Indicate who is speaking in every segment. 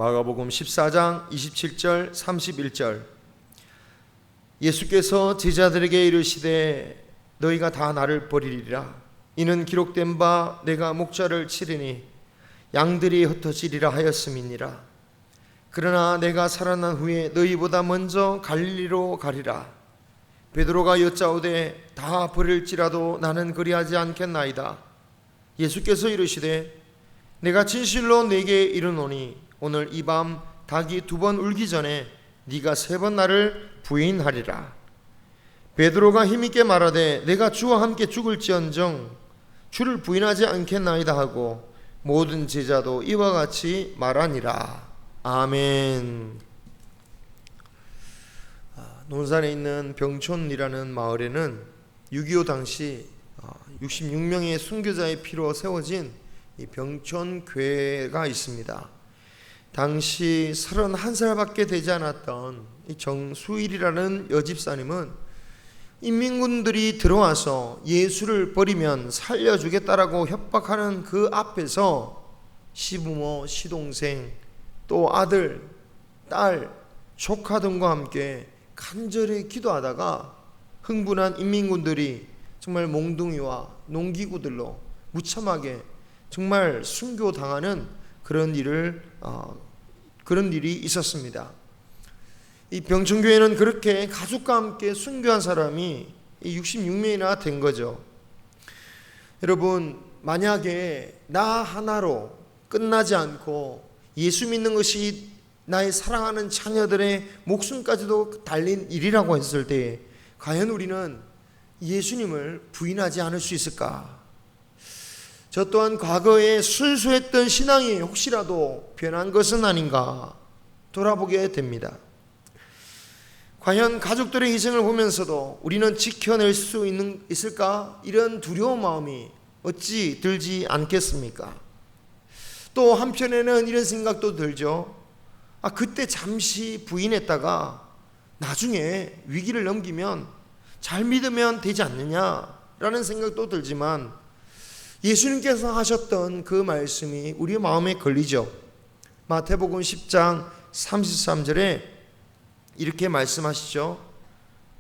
Speaker 1: 마가복음 14장 27절 31절. 예수께서 제자들에게 이르시되 너희가 다 나를 버리리라. 이는 기록된 바 내가 목자를 치리니 양들이 흩어지리라 하였음이니라. 그러나 내가 살아난 후에 너희보다 먼저 갈릴리로 가리라. 베드로가 여짜오되 다 버릴지라도 나는 그리하지 않겠나이다. 예수께서 이르시되 내가 진실로 네게 이르노니 오늘 이 밤 닭이 2번 울기 전에 네가 3번 나를 부인하리라. 베드로가 힘있게 말하되 내가 주와 함께 죽을지언정 주를 부인하지 않겠나이다 하고 모든 제자도 이와 같이 말하니라. 아멘. 논산에 있는 병촌이라는 마을에는 6.25 당시 66명의 순교자의 피로 세워진 이 병촌교회가 있습니다. 당시 31살밖에 되지 않았던 이 정수일이라는 여집사님은 인민군들이 들어와서 예수를 버리면 살려주겠다라고 협박하는 그 앞에서 시부모, 시동생, 또 아들, 딸, 조카 등과 함께 간절히 기도하다가 흥분한 인민군들이 정말 몽둥이와 농기구들로 무참하게 정말 순교당하는 그런 일이 있었습니다. 이 병촌교회는 그렇게 가족과 함께 순교한 사람이 66명이나 된 거죠. 여러분, 만약에 나 하나로 끝나지 않고 예수 믿는 것이 나의 사랑하는 자녀들의 목숨까지도 달린 일이라고 했을 때 과연 우리는 예수님을 부인하지 않을 수 있을까? 저 또한 과거에 순수했던 신앙이 혹시라도 변한 것은 아닌가 돌아보게 됩니다. 과연 가족들의 희생을 보면서도 우리는 지켜낼 수 있을까? 이런 두려운 마음이 어찌 들지 않겠습니까? 또 한편에는 이런 생각도 들죠. 그때 잠시 부인했다가 나중에 위기를 넘기면 잘 믿으면 되지 않느냐라는 생각도 들지만 예수님께서 하셨던 그 말씀이 우리의 마음에 걸리죠. 마태복음 10장 33절에 이렇게 말씀하시죠.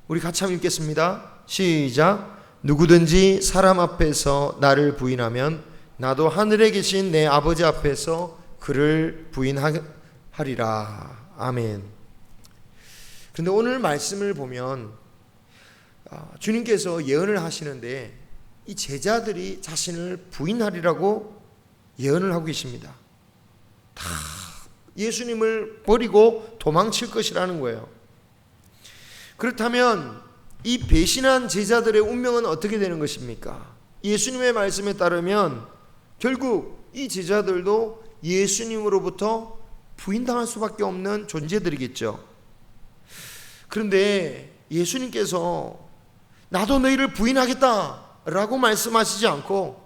Speaker 1: 우리 같이 한번 읽겠습니다. 시작. 누구든지 사람 앞에서 나를 부인하면 나도 하늘에 계신 내 아버지 앞에서 그를 부인하리라. 아멘. 그런데 오늘 말씀을 보면 주님께서 예언을 하시는데 이 제자들이 자신을 부인하리라고 예언을 하고 계십니다. 다 예수님을 버리고 도망칠 것이라는 거예요. 그렇다면 이 배신한 제자들의 운명은 어떻게 되는 것입니까? 예수님의 말씀에 따르면 결국 이 제자들도 예수님으로부터 부인당할 수밖에 없는 존재들이겠죠. 그런데 예수님께서 나도 너희를 부인하겠다 라고 말씀하시지 않고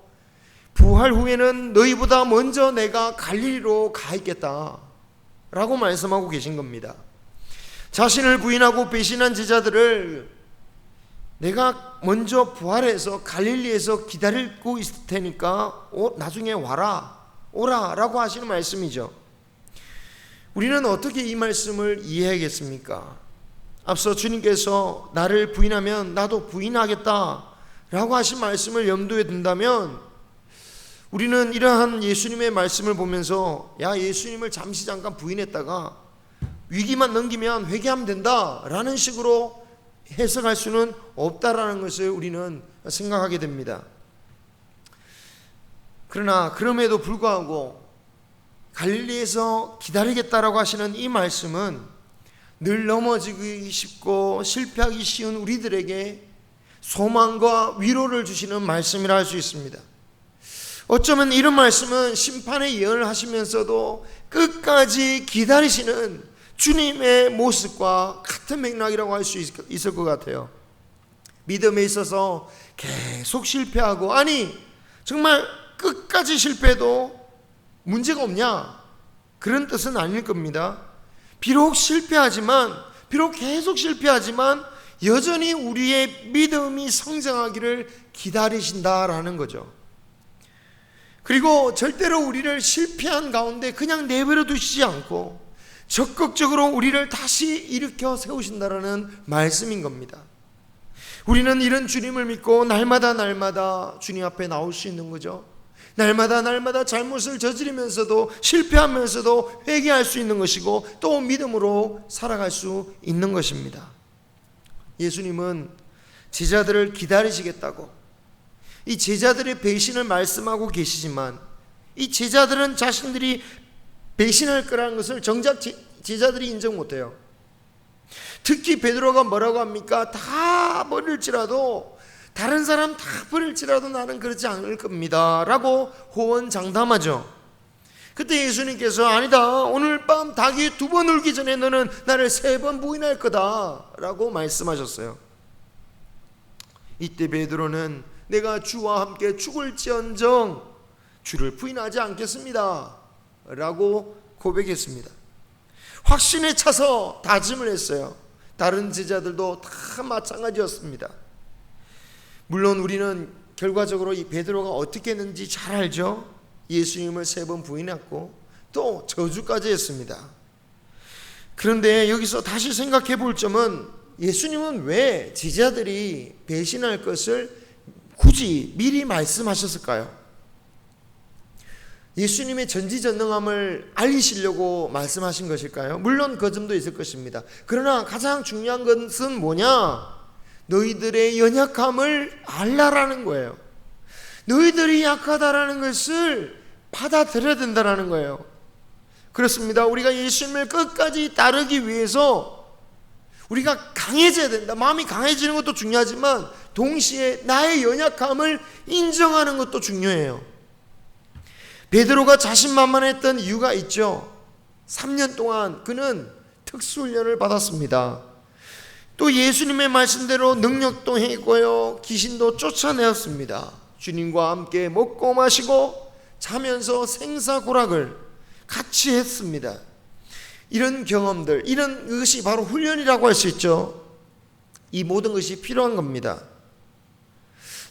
Speaker 1: 부활 후에는 너희보다 먼저 내가 갈릴리로 가 있겠다 라고 말씀하고 계신 겁니다. 자신을 부인하고 배신한 제자들을 내가 먼저 부활해서 갈릴리에서 기다리고 있을 테니까 나중에 오라 라고 하시는 말씀이죠. 우리는 어떻게 이 말씀을 이해하겠습니까? 앞서 주님께서 나를 부인하면 나도 부인하겠다 라고 하신 말씀을 염두에 둔다면 우리는 이러한 예수님의 말씀을 보면서 예수님을 잠깐 부인했다가 위기만 넘기면 회개하면 된다 라는 식으로 해석할 수는 없다라는 것을 우리는 생각하게 됩니다. 그러나 그럼에도 불구하고 갈릴리에서 기다리겠다라고 하시는 이 말씀은 늘 넘어지기 쉽고 실패하기 쉬운 우리들에게 소망과 위로를 주시는 말씀이라 할 수 있습니다. 어쩌면 이런 말씀은 심판의 예언을 하시면서도 끝까지 기다리시는 주님의 모습과 같은 맥락이라고 할 수 있을 것 같아요. 믿음에 있어서 계속 실패하고 정말 끝까지 실패해도 문제가 없냐? 그런 뜻은 아닐 겁니다. 비록 계속 실패하지만 여전히 우리의 믿음이 성장하기를 기다리신다라는 거죠. 그리고 절대로 우리를 실패한 가운데 그냥 내버려 두시지 않고 적극적으로 우리를 다시 일으켜 세우신다라는 말씀인 겁니다. 우리는 이런 주님을 믿고 날마다 주님 앞에 나올 수 있는 거죠. 날마다 잘못을 저지르면서도 실패하면서도 회개할 수 있는 것이고 또 믿음으로 살아갈 수 있는 것입니다. 예수님은 제자들을 기다리시겠다고 이 제자들의 배신을 말씀하고 계시지만 이 제자들은 자신들이 배신할 거라는 것을 정작 제자들이 인정 못해요. 특히 베드로가 뭐라고 합니까? 다 버릴지라도, 다른 사람 다 버릴지라도 나는 그렇지 않을 겁니다 라고 호언장담하죠. 그때 예수님께서 아니다, 오늘 밤 닭이 2번 울기 전에 너는 나를 3번 부인할 거다 라고 말씀하셨어요. 이때 베드로는 내가 주와 함께 죽을지언정 주를 부인하지 않겠습니다 라고 고백했습니다. 확신에 차서 다짐을 했어요. 다른 제자들도 다 마찬가지였습니다. 물론 우리는 결과적으로 이 베드로가 어떻게 했는지 잘 알죠. 예수님을 3번 부인했고 또 저주까지 했습니다. 그런데 여기서 다시 생각해 볼 점은 예수님은 왜 제자들이 배신할 것을 굳이 미리 말씀하셨을까요? 예수님의 전지전능함을 알리시려고 말씀하신 것일까요? 물론 그 점도 있을 것입니다. 그러나 가장 중요한 것은 뭐냐? 너희들의 연약함을 알라라는 거예요. 너희들이 약하다라는 것을 받아들여야 된다라는 거예요. 그렇습니다. 우리가 예수님을 끝까지 따르기 위해서 우리가 강해져야 된다. 마음이 강해지는 것도 중요하지만 동시에 나의 연약함을 인정하는 것도 중요해요. 베드로가 자신만만했던 이유가 있죠. 3년 동안 그는 특수훈련을 받았습니다. 또 예수님의 말씀대로 능력도 행했고요, 귀신도 쫓아내었습니다. 주님과 함께 먹고 마시고 자면서 생사고락을 같이 했습니다. 이런 경험들, 이런 것이 바로 훈련이라고 할 수 있죠. 이 모든 것이 필요한 겁니다.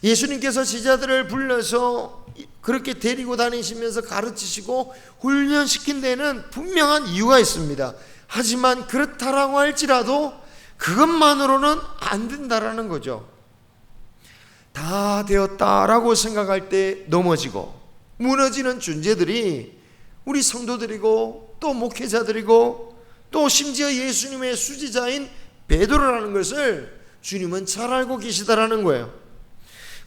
Speaker 1: 예수님께서 제자들을 불러서 그렇게 데리고 다니시면서 가르치시고 훈련시킨 데는 분명한 이유가 있습니다. 하지만 그렇다라고 할지라도 그것만으로는 안 된다라는 거죠. 다 되었다라고 생각할 때 넘어지고 무너지는 존재들이 우리 성도들이고 또 목회자들이고 또 심지어 예수님의 수지자인 베드로라는 것을 주님은 잘 알고 계시다라는 거예요.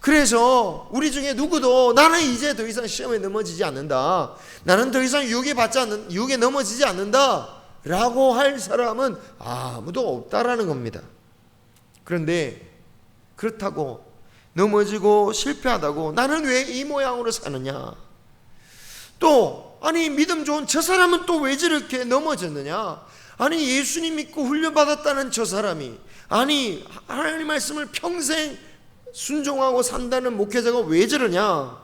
Speaker 1: 그래서 우리 중에 누구도 나는 이제 더 이상 시험에 넘어지지 않는다, 나는 더 이상 유혹에 넘어지지 않는다 라고 할 사람은 아무도 없다라는 겁니다. 그런데 그렇다고 넘어지고 실패하다고 나는 왜 이 모양으로 사느냐, 또 아니 믿음 좋은 저 사람은 또 왜 저렇게 넘어졌느냐, 아니 예수님 믿고 훈련받았다는 저 사람이, 아니 하나님 말씀을 평생 순종하고 산다는 목회자가 왜 저러냐,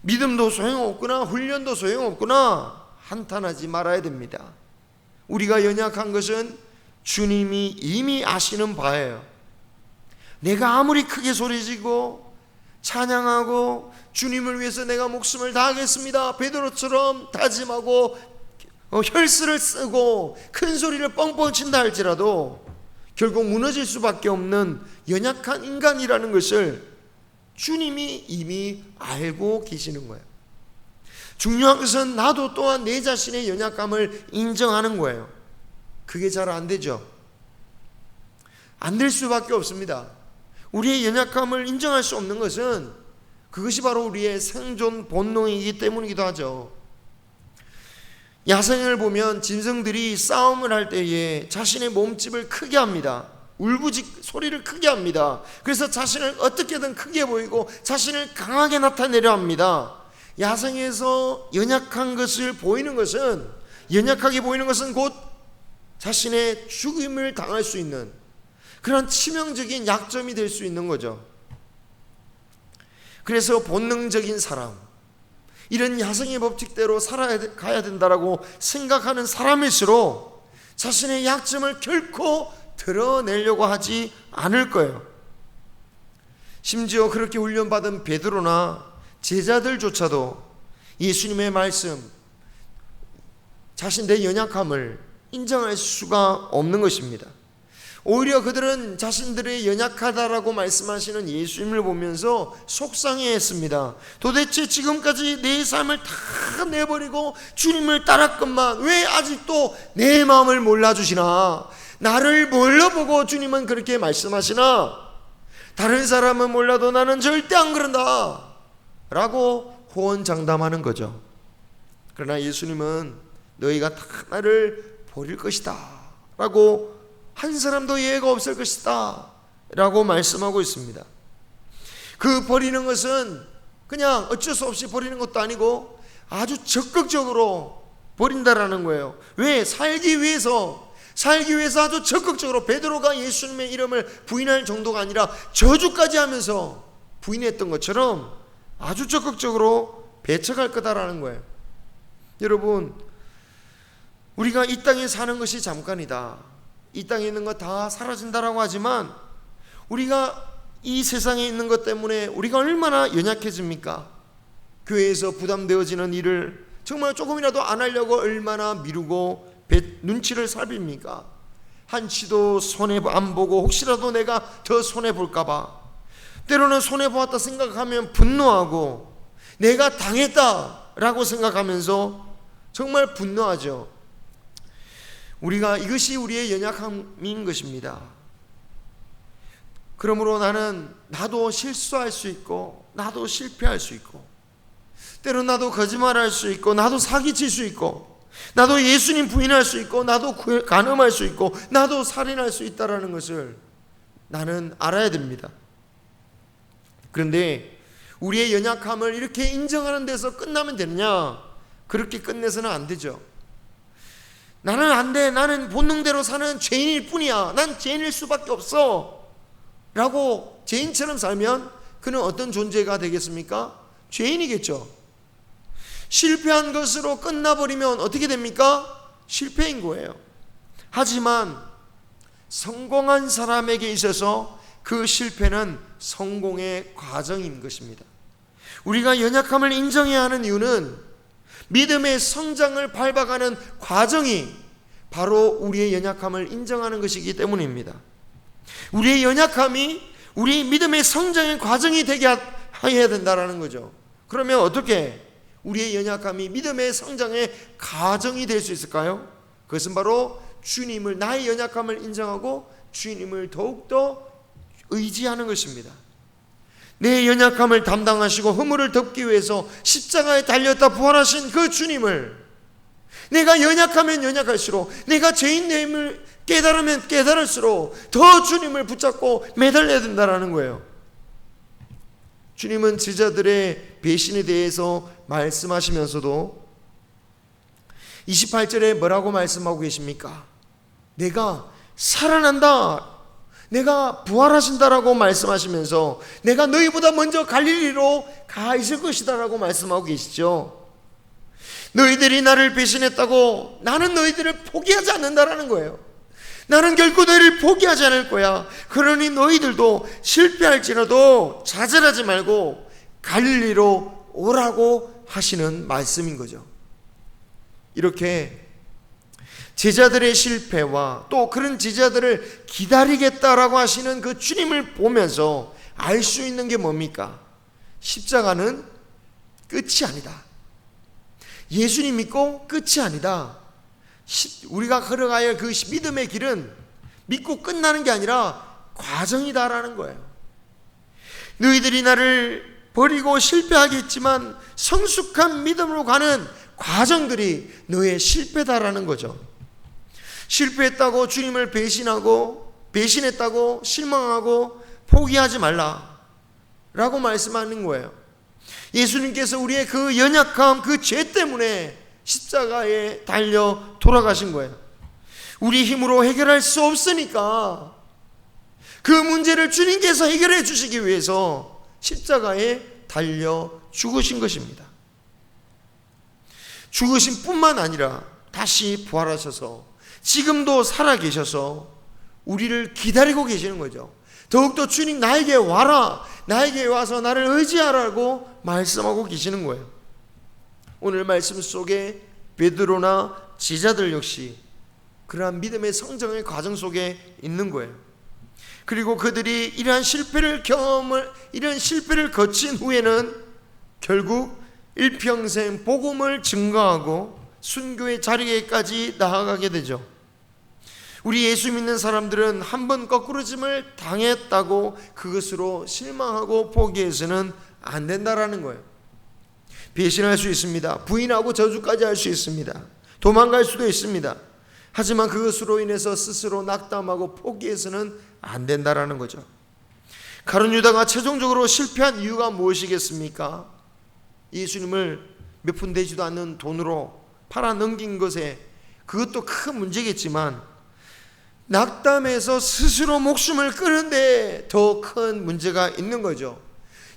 Speaker 1: 믿음도 소용없구나, 훈련도 소용없구나 한탄하지 말아야 됩니다. 우리가 연약한 것은 주님이 이미 아시는 바예요. 내가 아무리 크게 소리지고 찬양하고 주님을 위해서 내가 목숨을 다하겠습니다 베드로처럼 다짐하고 혈스를 쓰고 큰 소리를 뻥뻥 친다 할지라도 결국 무너질 수밖에 없는 연약한 인간이라는 것을 주님이 이미 알고 계시는 거예요. 중요한 것은 나도 또한 내 자신의 연약함을 인정하는 거예요. 그게 잘 안 되죠. 안 될 수밖에 없습니다. 우리의 연약함을 인정할 수 없는 것은 그것이 바로 우리의 생존 본능이기 때문이기도 하죠. 야생을 보면 짐승들이 싸움을 할 때에 자신의 몸집을 크게 합니다. 울부짖 소리를 크게 합니다. 그래서 자신을 어떻게든 크게 보이고 자신을 강하게 나타내려 합니다. 야생에서 연약한 것을 보이는 것은, 연약하게 보이는 것은 곧 자신의 죽임을 당할 수 있는 그런 치명적인 약점이 될 수 있는 거죠. 그래서 본능적인 사람, 이런 야생의 법칙대로 살아가야 된다라고 생각하는 사람일수록 자신의 약점을 결코 드러내려고 하지 않을 거예요. 심지어 그렇게 훈련받은 베드로나 제자들조차도 예수님의 말씀, 자신들의 연약함을 인정할 수가 없는 것입니다. 오히려 그들은 자신들의 연약하다라고 말씀하시는 예수님을 보면서 속상해했습니다. 도대체 지금까지 내 삶을 다 내버리고 주님을 따랐건만 왜 아직도 내 마음을 몰라주시나? 나를 뭘로 보고 주님은 그렇게 말씀하시나? 다른 사람은 몰라도 나는 절대 안 그런다 라고 호언장담하는 거죠. 그러나 예수님은 너희가 다 나를 버릴 것이다 라고, 한 사람도 예외가 없을 것이다 라고 말씀하고 있습니다. 그 버리는 것은 그냥 어쩔 수 없이 버리는 것도 아니고 아주 적극적으로 버린다라는 거예요. 왜? 살기 위해서 아주 적극적으로, 베드로가 예수님의 이름을 부인할 정도가 아니라 저주까지 하면서 부인했던 것처럼 아주 적극적으로 배척할 거다라는 거예요. 여러분, 우리가 이 땅에 사는 것이 잠깐이다, 이 땅에 있는 거 다 사라진다라고 하지만 우리가 이 세상에 있는 것 때문에 우리가 얼마나 연약해집니까? 교회에서 부담되어지는 일을 정말 조금이라도 안 하려고 얼마나 미루고 눈치를 살핍니까? 한치도 손해 안 보고 혹시라도 내가 더 손해 볼까 봐, 때로는 손해 보았다 생각하면 분노하고 내가 당했다라고 생각하면서 정말 분노하죠. 이것이 우리의 연약함인 것입니다. 그러므로 나도 실수할 수 있고, 나도 실패할 수 있고, 때로 나도 거짓말할 수 있고, 나도 사기칠 수 있고, 나도 예수님 부인할 수 있고, 나도 간음할 수 있고, 나도 살인할 수 있다는 것을 나는 알아야 됩니다. 그런데 우리의 연약함을 이렇게 인정하는 데서 끝나면 되느냐? 그렇게 끝내서는 안 되죠. 나는 안 돼, 나는 본능대로 사는 죄인일 뿐이야, 난 죄인일 수밖에 없어 라고 죄인처럼 살면 그는 어떤 존재가 되겠습니까? 죄인이겠죠. 실패한 것으로 끝나버리면 어떻게 됩니까? 실패인 거예요. 하지만 성공한 사람에게 있어서 그 실패는 성공의 과정인 것입니다. 우리가 연약함을 인정해야 하는 이유는 믿음의 성장을 밟아가는 과정이 바로 우리의 연약함을 인정하는 것이기 때문입니다. 우리의 연약함이 우리 믿음의 성장의 과정이 되게 해야 된다는 거죠. 그러면 어떻게 우리의 연약함이 믿음의 성장의 과정이 될 수 있을까요? 그것은 바로 주님을, 나의 연약함을 인정하고 주님을 더욱더 의지하는 것입니다. 내 연약함을 담당하시고 허물을 덮기 위해서 십자가에 달렸다 부활하신 그 주님을, 내가 연약하면 연약할수록, 내가 죄인됨을 깨달으면 깨달을수록 더 주님을 붙잡고 매달려야 된다는 거예요. 주님은 제자들의 배신에 대해서 말씀하시면서도 28절에 뭐라고 말씀하고 계십니까? 내가 살아난다, 내가 부활하신다라고 말씀하시면서 내가 너희보다 먼저 갈릴리로 가 있을 것이다 라고 말씀하고 계시죠. 너희들이 나를 배신했다고 나는 너희들을 포기하지 않는다라는 거예요. 나는 결코 너희를 포기하지 않을 거야. 그러니 너희들도 실패할지라도 좌절하지 말고 갈릴리로 오라고 하시는 말씀인 거죠. 이렇게 제자들의 실패와 또 그런 제자들을 기다리겠다라고 하시는 그 주님을 보면서 알 수 있는 게 뭡니까? 십자가는 끝이 아니다. 예수님 믿고 끝이 아니다. 우리가 걸어가야 할 그 믿음의 길은 믿고 끝나는 게 아니라 과정이다라는 거예요. 너희들이 나를 버리고 실패하겠지만 성숙한 믿음으로 가는 과정들이 너의 실패다라는 거죠. 실패했다고 주님을 배신했다고 실망하고 포기하지 말라 라고 말씀하는 거예요. 예수님께서 우리의 그 연약함, 그 죄 때문에 십자가에 달려 돌아가신 거예요. 우리 힘으로 해결할 수 없으니까 그 문제를 주님께서 해결해 주시기 위해서 십자가에 달려 죽으신 것입니다. 죽으신 뿐만 아니라 다시 부활하셔서 지금도 살아계셔서 우리를 기다리고 계시는 거죠. 더욱더 주님 나에게 와라, 나에게 와서 나를 의지하라고 말씀하고 계시는 거예요. 오늘 말씀 속에 베드로나 제자들 역시 그러한 믿음의 성장의 과정 속에 있는 거예요. 그리고 그들이 이러한 실패를 거친 후에는 결국 일평생 복음을 증거하고 순교의 자리에까지 나아가게 되죠. 우리 예수 믿는 사람들은 한번 거꾸러짐을 당했다고 그것으로 실망하고 포기해서는 안 된다라는 거예요. 배신할 수 있습니다. 부인하고 저주까지 할 수 있습니다. 도망갈 수도 있습니다. 하지만 그것으로 인해서 스스로 낙담하고 포기해서는 안 된다라는 거죠. 가룟 유다가 최종적으로 실패한 이유가 무엇이겠습니까? 예수님을 몇 푼 되지도 않는 돈으로 팔아 넘긴 것에 그것도 큰 문제겠지만 낙담해서 스스로 목숨을 끊는데 더 큰 문제가 있는 거죠.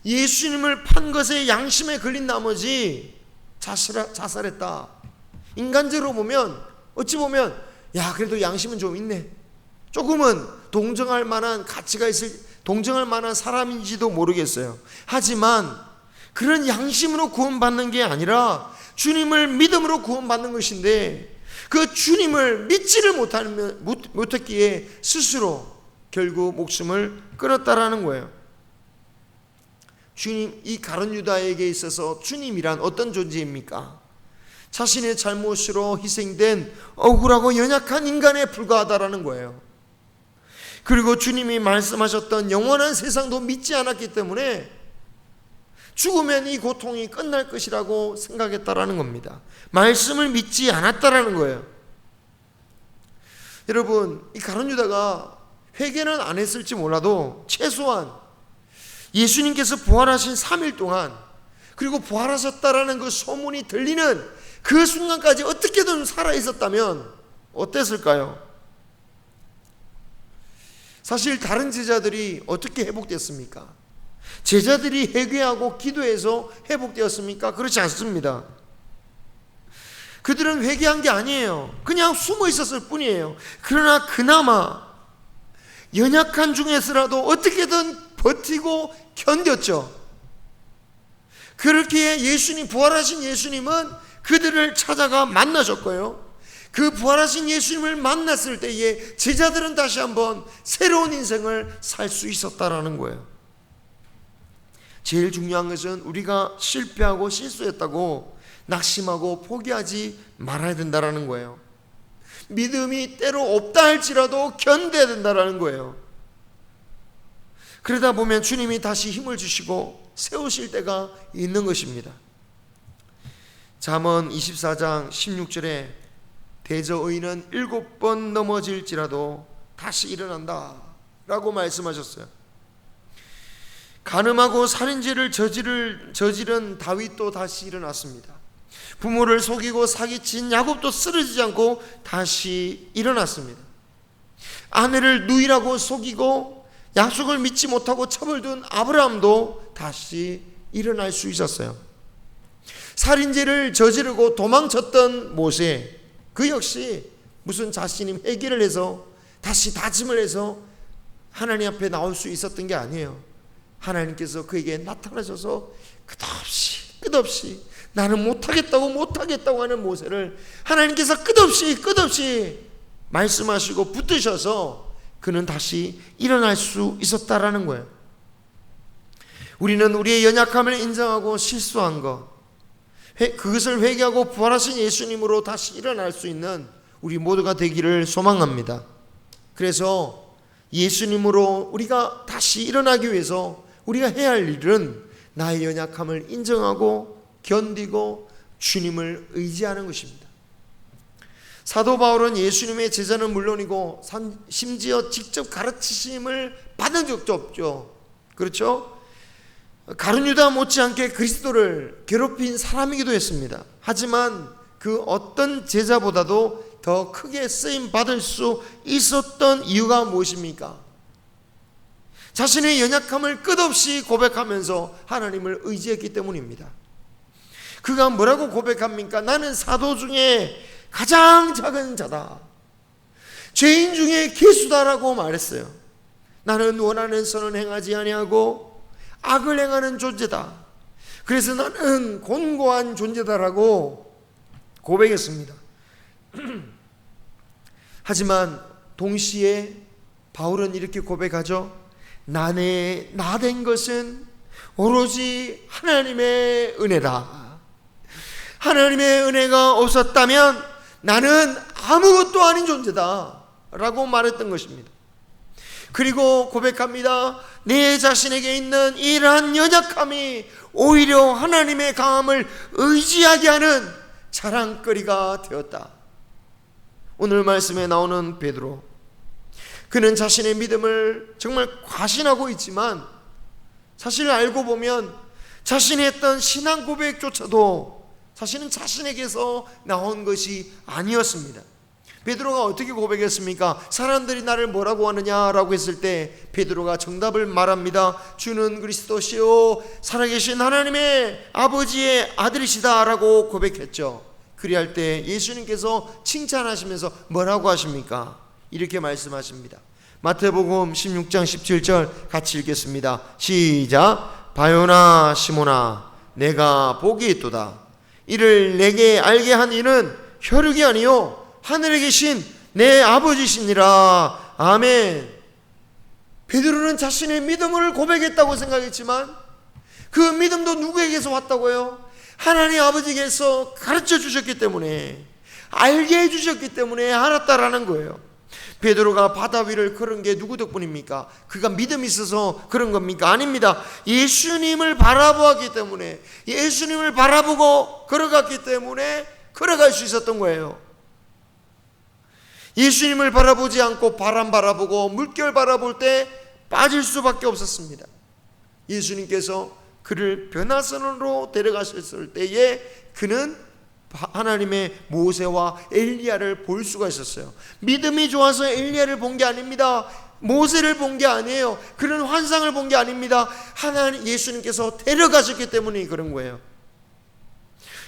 Speaker 1: 예수님을 판 것에 양심에 걸린 나머지 자살했다. 인간적으로 보면 어찌 보면 그래도 양심은 좀 있네, 조금은 동정할 만한 가치가 동정할 만한 사람인지도 모르겠어요. 하지만 그런 양심으로 구원받는 게 아니라 주님을 믿음으로 구원받는 것인데 그 주님을 믿지를 못했기에 스스로 결국 목숨을 끊었다라는 거예요. 주님, 이 가룟 유다에게 있어서 주님이란 어떤 존재입니까? 자신의 잘못으로 희생된 억울하고 연약한 인간에 불과하다라는 거예요. 그리고 주님이 말씀하셨던 영원한 세상도 믿지 않았기 때문에 죽으면 이 고통이 끝날 것이라고 생각했다라는 겁니다. 말씀을 믿지 않았다라는 거예요. 여러분, 이 가룟 유다가 회개는 안 했을지 몰라도 최소한 예수님께서 부활하신 3일 동안 그리고 부활하셨다라는 그 소문이 들리는 그 순간까지 어떻게든 살아있었다면 어땠을까요? 사실 다른 제자들이 어떻게 회복됐습니까? 제자들이 회개하고 기도해서 회복되었습니까? 그렇지 않습니다. 그들은 회개한 게 아니에요. 그냥 숨어 있었을 뿐이에요. 그러나 그나마 연약한 중에서라도 어떻게든 버티고 견뎠죠. 그렇게 부활하신 예수님은 그들을 찾아가 만나셨고요. 그 부활하신 예수님을 만났을 때에 제자들은 다시 한번 새로운 인생을 살 수 있었다라는 거예요. 제일 중요한 것은 우리가 실패하고 실수했다고 낙심하고 포기하지 말아야 된다라는 거예요. 믿음이 때로 없다 할지라도 견뎌야 된다라는 거예요. 그러다 보면 주님이 다시 힘을 주시고 세우실 때가 있는 것입니다. 잠언 24장 16절에 대저의인은 7번 넘어질지라도 다시 일어난다 라고 말씀하셨어요. 간음하고 살인죄를 저지른 다윗도 다시 일어났습니다. 부모를 속이고 사기친 야곱도 쓰러지지 않고 다시 일어났습니다. 아내를 누이라고 속이고 약속을 믿지 못하고 처벌둔 아브라함도 다시 일어날 수 있었어요. 살인죄를 저지르고 도망쳤던 모세, 그 역시 무슨 자신이 회개를 해서 다시 다짐을 해서 하나님 앞에 나올 수 있었던 게 아니에요. 하나님께서 그에게 나타나셔서 끝없이 나는 못하겠다고 하는 모세를 하나님께서 끝없이 말씀하시고 붙드셔서 그는 다시 일어날 수 있었다라는 거예요. 우리는 우리의 연약함을 인정하고 실수한 것, 그것을 회개하고 부활하신 예수님으로 다시 일어날 수 있는 우리 모두가 되기를 소망합니다. 그래서 예수님으로 우리가 다시 일어나기 위해서 우리가 해야 할 일은 나의 연약함을 인정하고 견디고 주님을 의지하는 것입니다. 사도 바울은 예수님의 제자는 물론이고 심지어 직접 가르치심을 받은 적도 없죠. 그렇죠? 가룟 유다 못지않게 그리스도를 괴롭힌 사람이기도 했습니다. 하지만 그 어떤 제자보다도 더 크게 쓰임 받을 수 있었던 이유가 무엇입니까? 자신의 연약함을 끝없이 고백하면서 하나님을 의지했기 때문입니다. 그가 뭐라고 고백합니까? 나는 사도 중에 가장 작은 자다, 죄인 중에 괴수다라고 말했어요. 나는 원하는 선은 행하지 아니하고 악을 행하는 존재다. 그래서 나는 곤고한 존재다라고 고백했습니다. 하지만 동시에 바울은 이렇게 고백하죠. 나된 것은 오로지 하나님의 은혜다. 하나님의 은혜가 없었다면 나는 아무것도 아닌 존재다 라고 말했던 것입니다. 그리고 고백합니다. 내 자신에게 있는 이러한 연약함이 오히려 하나님의 강함을 의지하게 하는 자랑거리가 되었다. 오늘 말씀에 나오는 베드로, 그는 자신의 믿음을 정말 과신하고 있지만 사실 알고 보면 자신이 했던 신앙 고백조차도 사실은 자신에게서 나온 것이 아니었습니다. 베드로가 어떻게 고백했습니까? 사람들이 나를 뭐라고 하느냐라고 했을 때 베드로가 정답을 말합니다. 주는 그리스도시요 살아계신 하나님의 아버지의 아들이시다 라고 고백했죠. 그리할 때 예수님께서 칭찬하시면서 뭐라고 하십니까? 이렇게 말씀하십니다. 마태복음 16장 17절 같이 읽겠습니다. 시작. 바요나 시모나 내가 복이 있도다. 이를 내게 알게 한 이는 혈육이 아니요 하늘에 계신 내 아버지시니라. 아멘. 베드로는 자신의 믿음을 고백했다고 생각했지만 그 믿음도 누구에게서 왔다고요? 하나님 아버지께서 가르쳐 주셨기 때문에, 알게 해주셨기 때문에 알았다라는 거예요. 베드로가 바다 위를 걸은 게 누구 덕분입니까? 그가 믿음이 있어서 그런 겁니까? 아닙니다. 예수님을 바라보았기 때문에, 예수님을 바라보고 걸어갔기 때문에 걸어갈 수 있었던 거예요. 예수님을 바라보지 않고 바람 바라보고 물결 바라볼 때 빠질 수밖에 없었습니다. 예수님께서 그를 변화선으로 데려가셨을 때에 그는 하나님의 모세와 엘리야를 볼 수가 있었어요. 믿음이 좋아서 엘리야를 본 게 아닙니다. 모세를 본 게 아니에요. 그런 환상을 본 게 아닙니다. 하나님 예수님께서 데려가셨기 때문에 그런 거예요.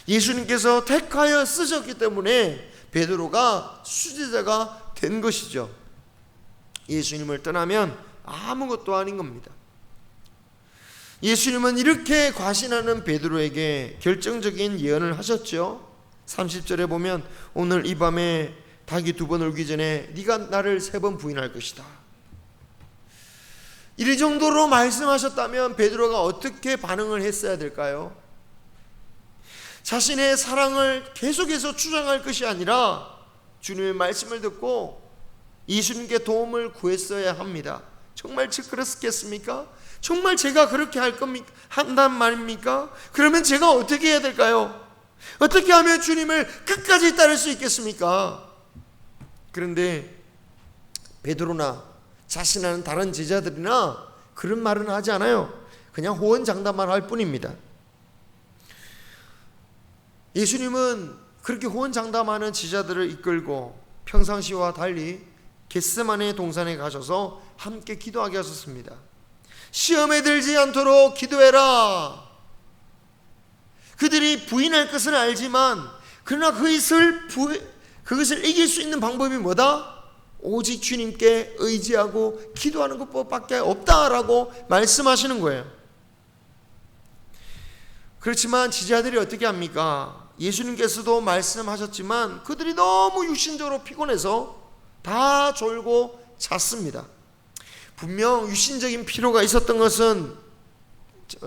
Speaker 1: 예수님께서 택하여 쓰셨기 때문에 베드로가 수제자가 된 것이죠. 예수님을 떠나면 아무것도 아닌 겁니다. 예수님은 이렇게 과신하는 베드로에게 결정적인 예언을 하셨죠. 30절에 보면 오늘 이 밤에 닭이 2번 울기 전에 네가 나를 3번 부인할 것이다. 이 정도로 말씀하셨다면 베드로가 어떻게 반응을 했어야 될까요? 자신의 사랑을 계속해서 주장할 것이 아니라 주님의 말씀을 듣고 예수님께 도움을 구했어야 합니다. 정말 그렇겠습니까? 정말 제가 그렇게 할 겁니까? 한단 말입니까? 그러면 제가 어떻게 해야 될까요? 어떻게 하면 주님을 끝까지 따를 수 있겠습니까? 그런데 베드로나 자신하는 다른 제자들이나 그런 말은 하지 않아요. 그냥 호언장담만 할 뿐입니다. 예수님은 그렇게 호언장담하는 제자들을 이끌고 평상시와 달리 겟세마네 동산에 가셔서 함께 기도하게 하셨습니다. 시험에 들지 않도록 기도해라. 그들이 부인할 것을 알지만 그러나 그것을 이길 수 있는 방법이 뭐다? 오직 주님께 의지하고 기도하는 것밖에 없다라고 말씀하시는 거예요. 그렇지만 지자들이 어떻게 합니까? 예수님께서도 말씀하셨지만 그들이 너무 육신적으로 피곤해서 다 졸고 잤습니다. 분명 육신적인 피로가 있었던 것은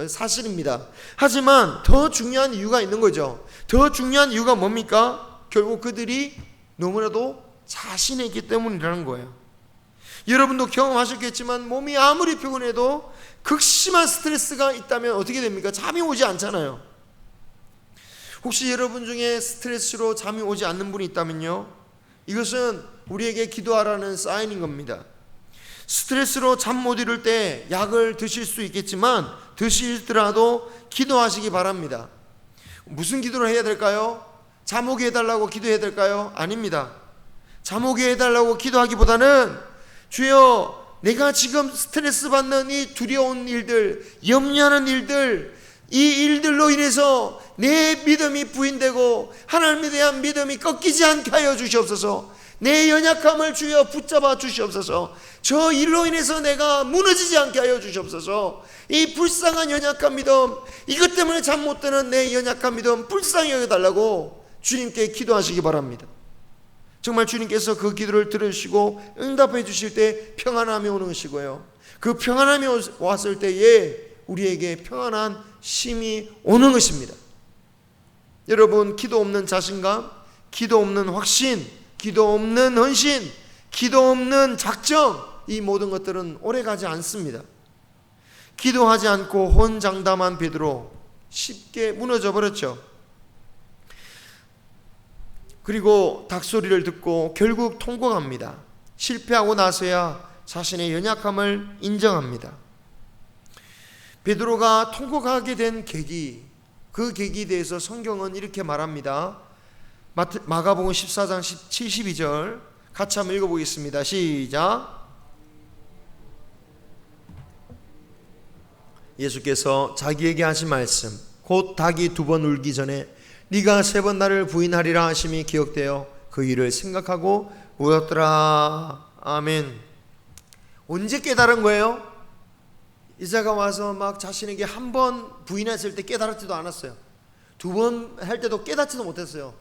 Speaker 1: 사실입니다. 하지만 더 중요한 이유가 있는 거죠. 더 중요한 이유가 뭡니까? 결국 그들이 너무나도 자신했기 때문이라는 거예요. 여러분도 경험하셨겠지만 몸이 아무리 피곤해도 극심한 스트레스가 있다면 어떻게 됩니까? 잠이 오지 않잖아요. 혹시 여러분 중에 스트레스로 잠이 오지 않는 분이 있다면요, 이것은 우리에게 기도하라는 사인인 겁니다. 스트레스로 잠 못 이룰 때 약을 드실 수 있겠지만 드시더라도 기도하시기 바랍니다. 무슨 기도를 해야 될까요? 잠 오게 해달라고 기도해야 될까요? 아닙니다. 잠 오게 해달라고 기도하기보다는 주여, 내가 지금 스트레스 받는 이 두려운 일들, 염려하는 일들, 이 일들로 인해서 내 믿음이 부인되고 하나님에 대한 믿음이 꺾이지 않게 하여 주시옵소서. 내 연약함을 주여 붙잡아 주시옵소서. 저 일로 인해서 내가 무너지지 않게 하여 주시옵소서. 이 불쌍한 연약한 믿음, 이것 때문에 잠 못 드는 내 연약한 믿음 불쌍히 여겨달라고 주님께 기도하시기 바랍니다. 정말 주님께서 그 기도를 들으시고 응답해 주실 때 평안함이 오는 것이고요, 그 평안함이 왔을 때에 우리에게 평안한 쉼이 오는 것입니다. 여러분, 기도 없는 자신감, 기도 없는 확신, 기도 없는 헌신, 기도 없는 작정, 이 모든 것들은 오래가지 않습니다. 기도하지 않고 혼장담한 베드로 쉽게 무너져 버렸죠. 그리고 닭소리를 듣고 결국 통곡합니다. 실패하고 나서야 자신의 연약함을 인정합니다. 베드로가 통곡하게 된 계기, 그 계기에 대해서 성경은 이렇게 말합니다. 마가복음 14장 72절 같이 한번 읽어보겠습니다. 시작. 예수께서 자기에게 하신 말씀, 곧 닭이 2번 울기 전에 네가 3번 나를 부인하리라 하심이 기억되어 그 일을 생각하고 울었더라. 아멘. 언제 깨달은 거예요? 이자가 와서 막 자신에게 한 번 부인했을 때 깨달았지도 않았어요. 2번 할 때도 깨닫지도 못했어요.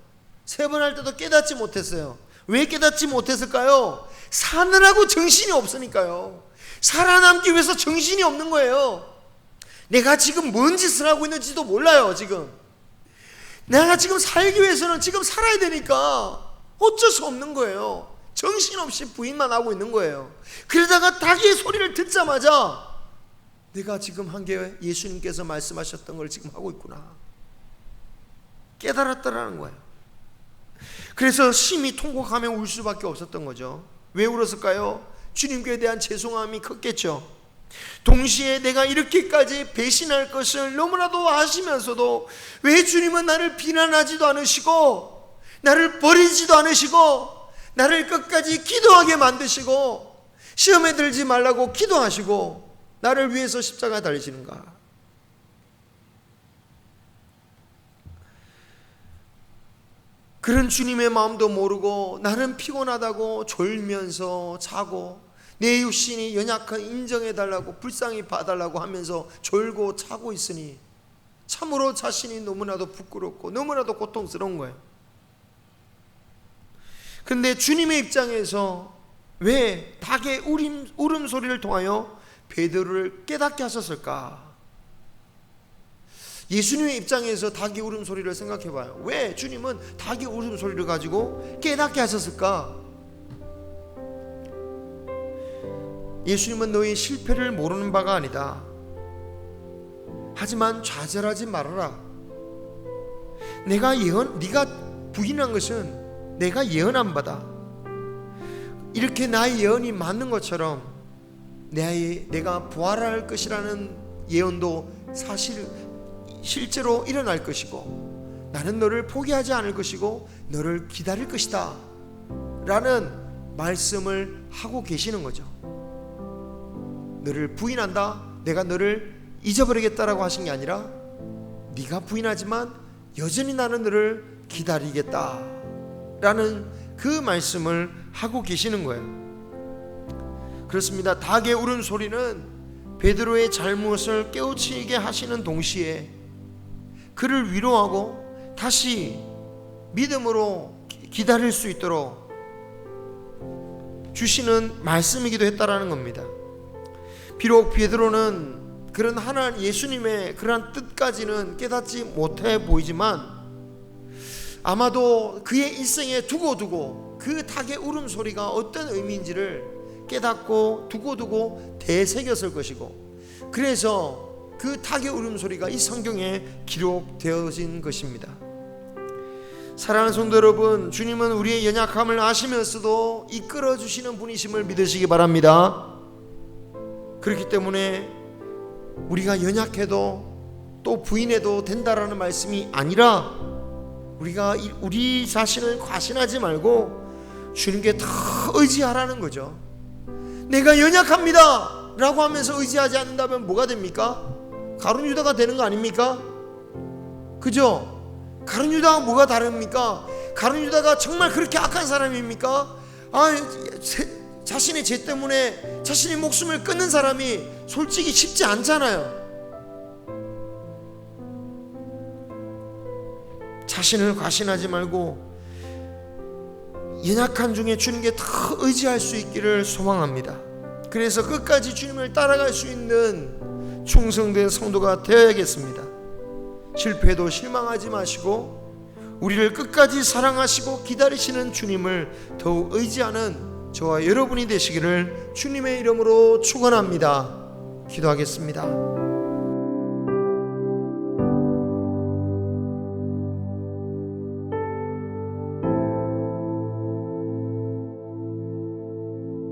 Speaker 1: 3번 할 때도 깨닫지 못했어요. 왜 깨닫지 못했을까요? 사느라고 정신이 없으니까요. 살아남기 위해서 정신이 없는 거예요. 내가 지금 뭔 짓을 하고 있는지도 몰라요. 지금 내가 지금 살기 위해서는 지금 살아야 되니까 어쩔 수 없는 거예요. 정신없이 부인만 하고 있는 거예요. 그러다가 닭의 소리를 듣자마자 내가 지금 한 게 예수님께서 말씀하셨던 걸 지금 하고 있구나, 깨달았다라는 거예요. 그래서 심히 통곡하며 울 수밖에 없었던 거죠. 왜 울었을까요? 주님께 대한 죄송함이 컸겠죠. 동시에 내가 이렇게까지 배신할 것을 너무나도 아시면서도 왜 주님은 나를 비난하지도 않으시고 나를 버리지도 않으시고 나를 끝까지 기도하게 만드시고 시험에 들지 말라고 기도하시고 나를 위해서 십자가에 달리시는가? 그런 주님의 마음도 모르고 나는 피곤하다고 졸면서 자고 내 육신이 연약한 인정해달라고 불쌍히 봐달라고 하면서 졸고 자고 있으니 참으로 자신이 너무나도 부끄럽고 너무나도 고통스러운 거예요. 근데 주님의 입장에서 왜 닭의 울음소리를 통하여 베드로를 깨닫게 하셨을까? 예수님의 입장에서 닭의 울음소리를 생각해봐요. 왜 주님은 닭의 울음소리를 가지고 깨닫게 하셨을까? 예수님은 너희 실패를 모르는 바가 아니다. 하지만 좌절하지 말아라. 네가 부인한 것은 내가 예언한 바다. 이렇게 나의 예언이 맞는 것처럼 내가 부활할 것이라는 예언도 실제로 일어날 것이고 나는 너를 포기하지 않을 것이고 너를 기다릴 것이다 라는 말씀을 하고 계시는 거죠. 너를 부인한다, 내가 너를 잊어버리겠다라고 하신 게 아니라 네가 부인하지만 여전히 나는 너를 기다리겠다 라는 그 말씀을 하고 계시는 거예요. 그렇습니다. 닭의 울음소리는 베드로의 잘못을 깨우치게 하시는 동시에 그를 위로하고 다시 믿음으로 기다릴 수 있도록 주시는 말씀이기도 했다라는 겁니다. 비록 베드로는 그런 예수님의 그러한 뜻까지는 깨닫지 못해 보이지만 아마도 그의 일생에 두고두고 그 닭의 울음소리가 어떤 의미인지를 깨닫고 두고두고 되새겼을 것이고 그래서 그 닭의 울음소리가 이 성경에 기록되어진 것입니다. 사랑하는 성도 여러분, 주님은 우리의 연약함을 아시면서도 이끌어 주시는 분이심을 믿으시기 바랍니다. 그렇기 때문에 우리가 연약해도 또 부인해도 된다라는 말씀이 아니라 우리가 우리 자신을 과신하지 말고 주님께 다 의지하라는 거죠. 내가 연약합니다 라고 하면서 의지하지 않는다면 뭐가 됩니까? 가룟 유다가 되는 거 아닙니까? 그죠? 가룟 유다가 뭐가 다릅니까? 가룟 유다가 정말 그렇게 악한 사람입니까? 자신의 죄 때문에 자신의 목숨을 끊는 사람이 솔직히 쉽지 않잖아요. 자신을 과신하지 말고 연약한 중에 주님께 더 의지할 수 있기를 소망합니다. 그래서 끝까지 주님을 따라갈 수 있는 충성된 성도가 되어야겠습니다. 실패해도 실망하지 마시고 우리를 끝까지 사랑하시고 기다리시는 주님을 더욱 의지하는 저와 여러분이 되시기를 주님의 이름으로 축원합니다. 기도하겠습니다.